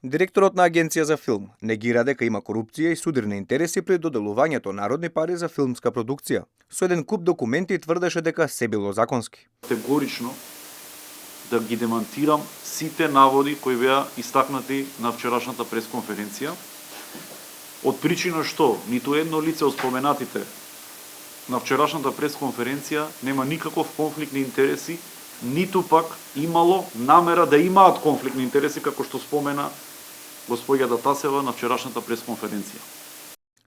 Директорот на Агенција за филм негира дека има корупција и судирни интереси при доделувањето народни пари за филмска продукција. Со еден куп документи тврдеше дека се било законски. Категорично да ги демантирам сите наводи кои беа истакнати на вчерашната пресконференција, од причина што ниту едно лице од споменатите на вчерашната пресконференција нема никаков конфликт на интереси, ниту пак имало намера да имаат конфликт на интереси, како што спомена господјата Тасева на вчерашната пресконференција.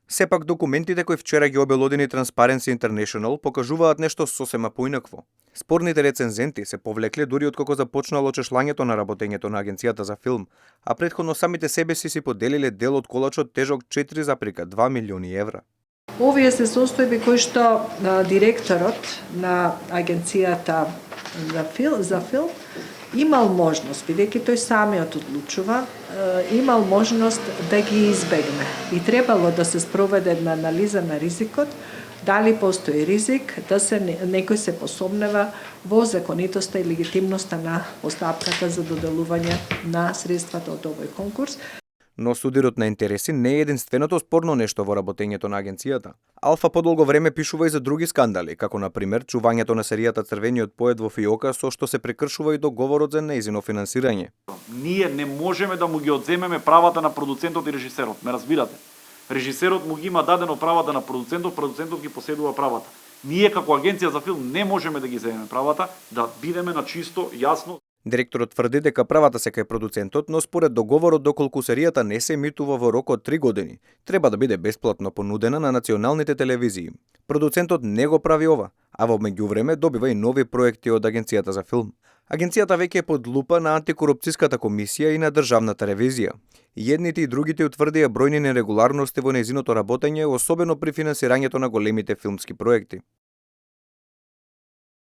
Сепак документите кои вчера ги обелодени Transparency International покажуваат нешто сосема поинакво. Спорните рецензенти се повлекле дури откако започнало чешлањето на работењето на Агенцијата за филм, а претходно самите себе си поделиле дел од колачот тежок 4,2 милиони евра. Овие се состојби кои што директорот на Агенцијата за филм имал можност, бидејќи тој самиот одлучува, имал можност да ги избегне. И требало да се спроведе една анализа на ризикот, дали постои ризик да се некој се посомнева во законитоста и легитимноста на постапката за доделување на средствата од овој конкурс. Но судирот на интереси не е единственото спорно нешто во работењето на агенцијата. Алфа подолго време пишува и за други скандали, како на пример чувањето на серијата Црвениот поет во фиока, со што се прекршува и договорот за нејзино финансирање. Ние не можеме да му ги одземеме правата на продуцентот и режисерот, ме разбирате? Режисерот му ги има дадено правата на продуцентот, продуцентот ги поседува правата. Ние како агенција за филм не можеме да ги земеме правата, да бидеме на чисто, јасно. Директорот тврди дека правата се кај продуцентот, но според договорот доколку серијата не се емитува во рок од 3 години, треба да биде бесплатно понудена на националните телевизии. Продуцентот не го прави ова, а во меѓувреме добива и нови проекти од Агенцијата за филм. Агенцијата веќе е под лупа на антикорупцијската комисија и на државната ревизија. Едните и другите утврдија бројни нерегуларности во нејзиното работење, особено при финансирањето на големите филмски проекти.